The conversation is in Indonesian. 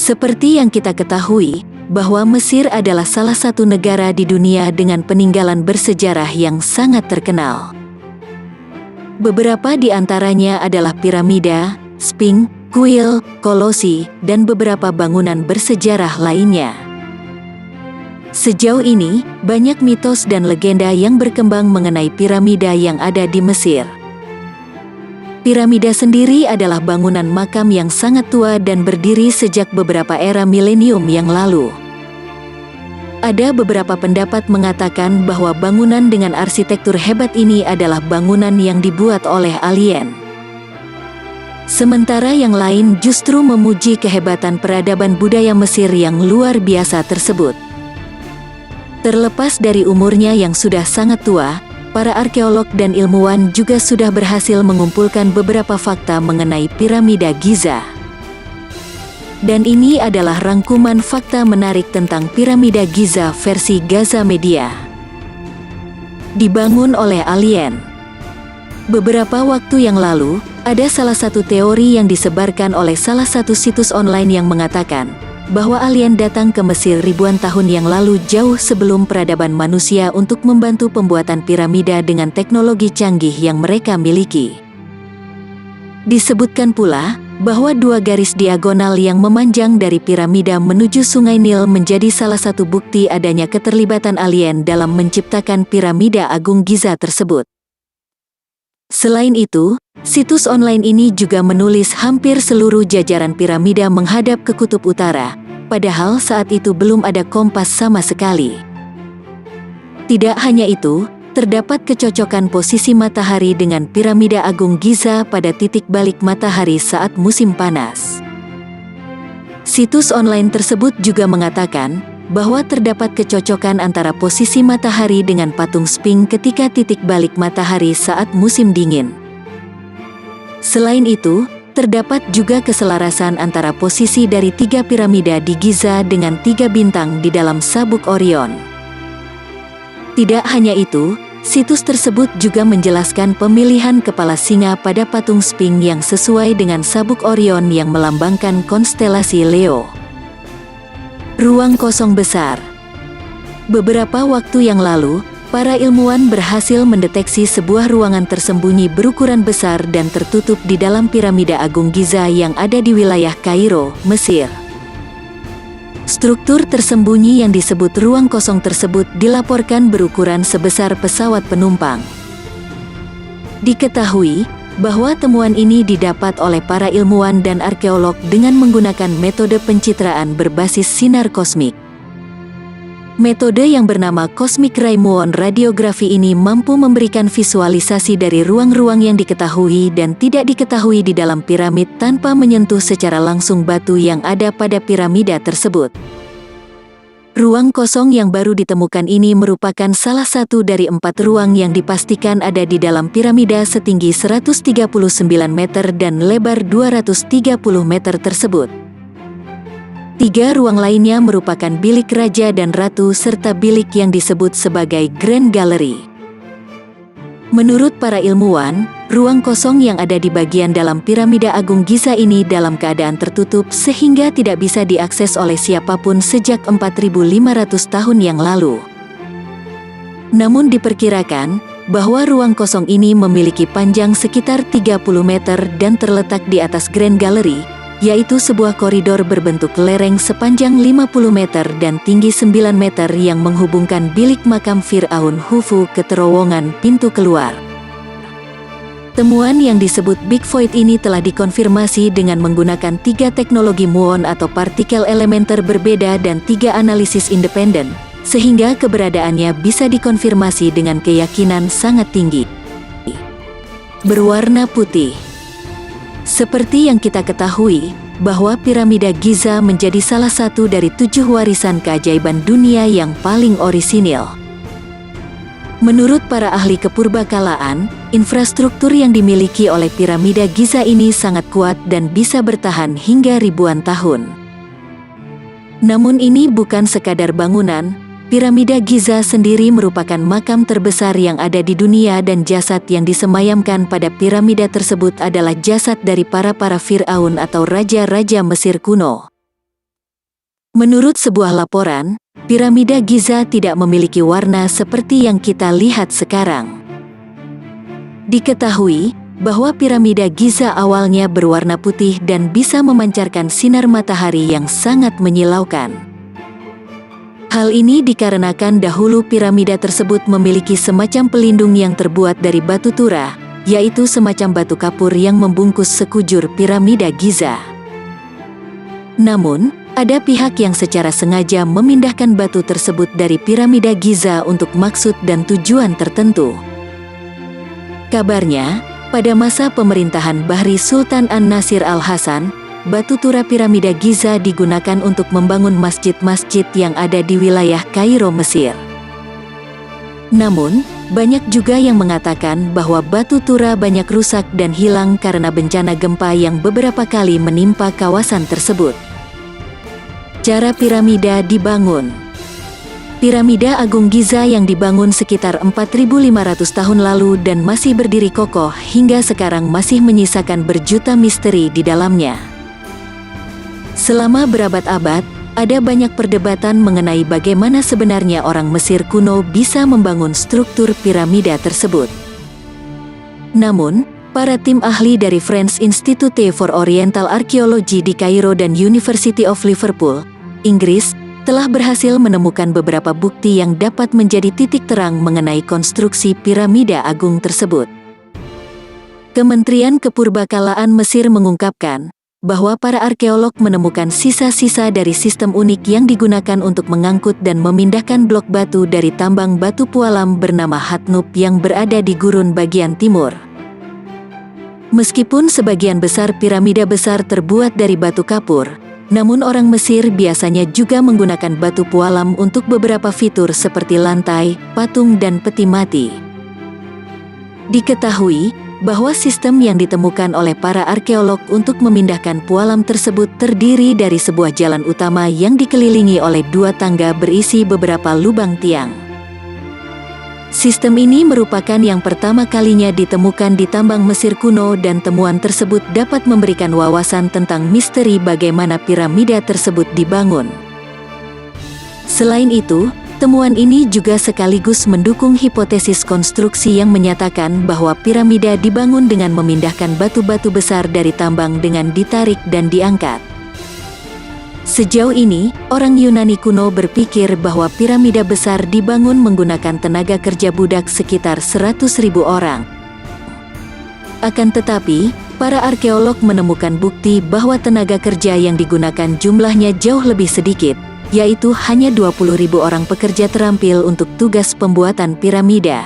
Seperti yang kita ketahui, bahwa Mesir adalah salah satu negara di dunia dengan peninggalan bersejarah yang sangat terkenal. Beberapa di antaranya adalah piramida, Sphinx, kuil, kolosi, dan beberapa bangunan bersejarah lainnya. Sejauh ini, banyak mitos dan legenda yang berkembang mengenai piramida yang ada di Mesir. Piramida sendiri adalah bangunan makam yang sangat tua dan berdiri sejak beberapa era milenium yang lalu. Ada beberapa pendapat mengatakan bahwa bangunan dengan arsitektur hebat ini adalah bangunan yang dibuat oleh alien. Sementara yang lain justru memuji kehebatan peradaban budaya Mesir yang luar biasa tersebut. Terlepas dari umurnya yang sudah sangat tua, para arkeolog dan ilmuwan juga sudah berhasil mengumpulkan beberapa fakta mengenai piramida Giza. Dan ini adalah rangkuman fakta menarik tentang piramida Giza versi Gaza Media. Dibangun oleh alien. Beberapa waktu yang lalu, ada salah satu teori yang disebarkan oleh salah satu situs online yang mengatakan bahwa alien datang ke Mesir ribuan tahun yang lalu jauh sebelum peradaban manusia untuk membantu pembuatan piramida dengan teknologi canggih yang mereka miliki. Disebutkan pula bahwa dua garis diagonal yang memanjang dari piramida menuju Sungai Nil menjadi salah satu bukti adanya keterlibatan alien dalam menciptakan piramida Agung Giza tersebut. Selain itu, situs online ini juga menulis hampir seluruh jajaran piramida menghadap ke kutub utara, padahal saat itu belum ada kompas sama sekali. Tidak hanya itu, terdapat kecocokan posisi matahari dengan piramida Agung Giza pada titik balik matahari saat musim panas. Situs online tersebut juga mengatakan bahwa terdapat kecocokan antara posisi matahari dengan patung Sphinx ketika titik balik matahari saat musim dingin. Selain itu, terdapat juga keselarasan antara posisi dari 3 piramida di Giza dengan 3 bintang di dalam sabuk Orion. Tidak hanya itu, situs tersebut juga menjelaskan pemilihan kepala singa pada patung Sphinx yang sesuai dengan sabuk Orion yang melambangkan konstelasi Leo. Ruang kosong besar. Beberapa waktu yang lalu, para ilmuwan berhasil mendeteksi sebuah ruangan tersembunyi berukuran besar dan tertutup di dalam piramida Agung Giza yang ada di wilayah Kairo, Mesir. Struktur tersembunyi yang disebut ruang kosong tersebut dilaporkan berukuran sebesar pesawat penumpang. Diketahui bahwa temuan ini didapat oleh para ilmuwan dan arkeolog dengan menggunakan metode pencitraan berbasis sinar kosmik. Metode yang bernama Cosmic Ray Muon Radiografi ini mampu memberikan visualisasi dari ruang-ruang yang diketahui dan tidak diketahui di dalam piramid tanpa menyentuh secara langsung batu yang ada pada piramida tersebut. Ruang kosong yang baru ditemukan ini merupakan salah satu dari 4 ruang yang dipastikan ada di dalam piramida setinggi 139 meter dan lebar 230 meter tersebut. 3 ruang lainnya merupakan bilik raja dan ratu serta bilik yang disebut sebagai Grand Gallery. Menurut para ilmuwan, ruang kosong yang ada di bagian dalam piramida Agung Giza ini dalam keadaan tertutup sehingga tidak bisa diakses oleh siapapun sejak 4.500 tahun yang lalu. Namun diperkirakan bahwa ruang kosong ini memiliki panjang sekitar 30 meter dan terletak di atas Grand Gallery, yaitu sebuah koridor berbentuk lereng sepanjang 50 meter dan tinggi 9 meter yang menghubungkan bilik makam Fir'aun Khufu ke terowongan pintu keluar. Temuan yang disebut Big Void ini telah dikonfirmasi dengan menggunakan 3 teknologi muon atau partikel elementer berbeda dan 3 analisis independen, sehingga keberadaannya bisa dikonfirmasi dengan keyakinan sangat tinggi. Berwarna putih. Seperti yang kita ketahui, bahwa piramida Giza menjadi salah satu dari 7 warisan keajaiban dunia yang paling orisinil. Menurut para ahli kepurbakalaan, infrastruktur yang dimiliki oleh piramida Giza ini sangat kuat dan bisa bertahan hingga ribuan tahun. Namun ini bukan sekadar bangunan. Piramida Giza sendiri merupakan makam terbesar yang ada di dunia dan jasad yang disemayamkan pada piramida tersebut adalah jasad dari para Fir'aun atau raja-raja Mesir kuno. Menurut sebuah laporan, piramida Giza tidak memiliki warna seperti yang kita lihat sekarang. Diketahui bahwa piramida Giza awalnya berwarna putih dan bisa memancarkan sinar matahari yang sangat menyilaukan. Hal ini dikarenakan dahulu piramida tersebut memiliki semacam pelindung yang terbuat dari batu tura, yaitu semacam batu kapur yang membungkus sekujur piramida Giza. Namun, ada pihak yang secara sengaja memindahkan batu tersebut dari piramida Giza untuk maksud dan tujuan tertentu. Kabarnya, pada masa pemerintahan Bahri Sultan An-Nasir Al-Hasan, batu tura piramida Giza digunakan untuk membangun masjid-masjid yang ada di wilayah Kairo, Mesir. Namun, banyak juga yang mengatakan bahwa batu tura banyak rusak dan hilang karena bencana gempa yang beberapa kali menimpa kawasan tersebut. Cara piramida dibangun. Piramida Agung Giza yang dibangun sekitar 4.500 tahun lalu dan masih berdiri kokoh hingga sekarang masih menyisakan berjuta misteri di dalamnya. Selama berabad-abad, ada banyak perdebatan mengenai bagaimana sebenarnya orang Mesir kuno bisa membangun struktur piramida tersebut. Namun, para tim ahli dari French Institute for Oriental Archaeology di Kairo dan University of Liverpool, Inggris, telah berhasil menemukan beberapa bukti yang dapat menjadi titik terang mengenai konstruksi piramida agung tersebut. Kementerian Kepurbakalaan Mesir mengungkapkan bahwa para arkeolog menemukan sisa-sisa dari sistem unik yang digunakan untuk mengangkut dan memindahkan blok batu dari tambang batu pualam bernama Hatnub yang berada di gurun bagian timur. Meskipun sebagian besar piramida besar terbuat dari batu kapur, namun orang Mesir biasanya juga menggunakan batu pualam untuk beberapa fitur seperti lantai, patung dan peti mati. Diketahui bahwa sistem yang ditemukan oleh para arkeolog untuk memindahkan pualam tersebut terdiri dari sebuah jalan utama yang dikelilingi oleh dua tangga berisi beberapa lubang tiang. Sistem ini merupakan yang pertama kalinya ditemukan di tambang Mesir kuno dan temuan tersebut dapat memberikan wawasan tentang misteri bagaimana piramida tersebut dibangun. Selain itu, temuan ini juga sekaligus mendukung hipotesis konstruksi yang menyatakan bahwa piramida dibangun dengan memindahkan batu-batu besar dari tambang dengan ditarik dan diangkat. Sejauh ini, orang Yunani kuno berpikir bahwa piramida besar dibangun menggunakan tenaga kerja budak sekitar 100.000 orang. Akan tetapi, para arkeolog menemukan bukti bahwa tenaga kerja yang digunakan jumlahnya jauh lebih sedikit, yaitu hanya 20.000 orang pekerja terampil untuk tugas pembuatan piramida.